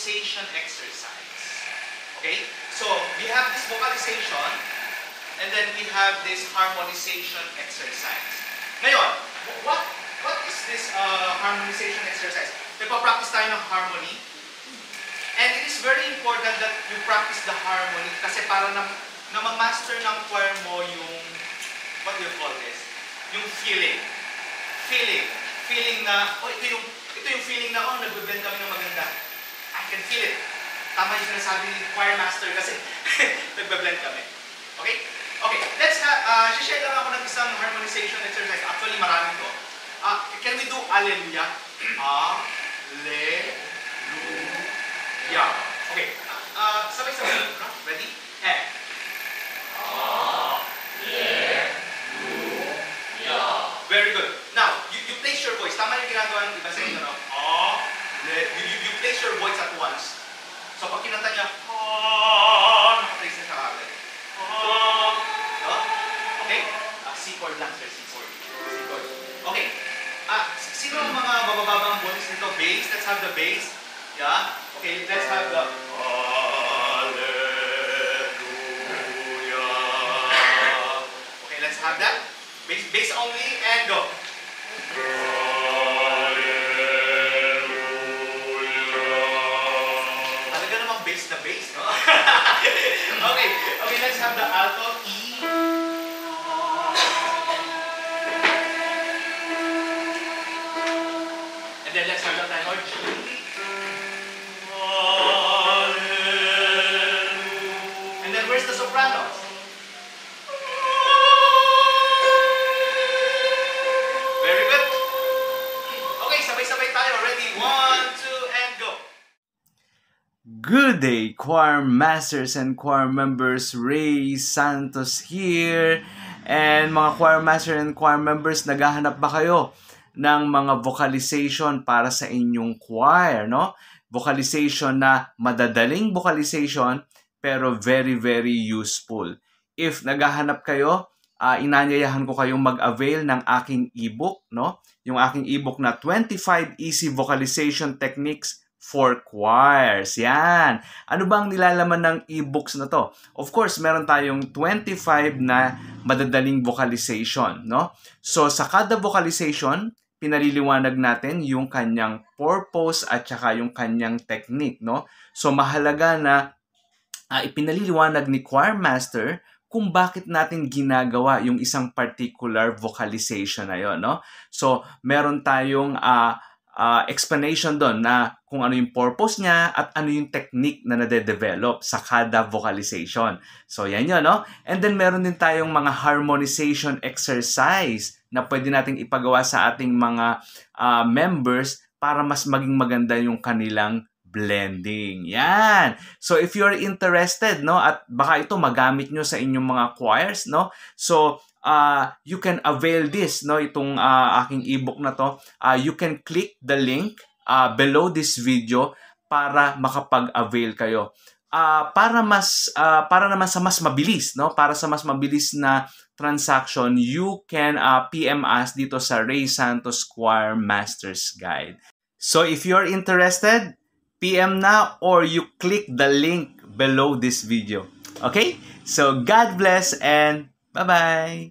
harmonization exercise. Okay? So, we have this vocalization, and then we have this harmonization exercise. Ngayon, what is this harmonization exercise? Nagpa-practice tayo ng harmony. And it is very important that you practice the harmony kasi para na ma-master ng choir mo yung, what do you call this? Yung feeling. Feeling na, oh, ito yung feeling na, oh, nag-blend kami ng maganda. I can feel it. Tama yung sinasabi ni choir master kasi nag-blend kami. Okay? Okay, let's share lang ako ng isang harmonization exercise. Actually, marami to. Can we do Alleluia? Alleluia. Okay. Sabay-sabay. Ready? And. Very good. Now, you place your voice. Tama yung ginagawa ng iba sa inyo, no? You place your voice at once. So, pag kinanta niya, nakaplace na siya agad. Okay? C chord lang, sir. C chord. Okay. Sino ang mga babababang voice nito? Bass. Let's have the bass. Yeah? Okay, let's have the Hallelujah. Okay, let's have that. Bass only and go. Hallelujah. Talaga namang bass na bass, no? Okay, let's have the alto E. And then let's have the tenor G. Where's the sopranos? Very good. Okay, sabay-sabay tayo. Ready? 1, 2, and go. Good day, choir masters and choir members. Ray Santos here. And mga choir master and choir members, naghahanap ba kayo ng mga vocalization para sa inyong choir, no? Vocalization na madadaling vocalization, pero very, very useful. If naghahanap kayo, inanyayahan ko kayong mag-avail ng aking ebook, no? Yung aking ebook na 25 Easy Vocalization Techniques for Choirs. Yan. Ano bang nilalaman ng ebooks na to? Of course, meron tayong 25 na madadaling vocalization, no? So, sa kada vocalization, pinaliliwanag natin yung kanyang purpose at saka yung kanyang technique, no? So, mahalaga na ipinaliliwanag ni choir master kung bakit natin ginagawa yung isang particular vocalization na yun, no? So, meron tayong explanation doon na kung ano yung purpose niya at ano yung technique na nade-develop sa kada vocalization. So, yan yun, no? And then, meron din tayong mga harmonization exercise na pwede nating ipagawa sa ating mga members para mas maging maganda yung kanilang blending. Yan. So, if you're interested, no, at baka ito magamit nyo sa inyong mga choirs, no, so, you can avail this, no, itong aking ebook na to. You can click the link below this video para makapag-avail kayo. Para naman sa mas mabilis, no, para sa mas mabilis na transaction, you can PM us dito sa Ray Santos Choir Masters Guide. So, if you're interested, PM na or you click the link below this video. Okay? So, God bless and bye-bye!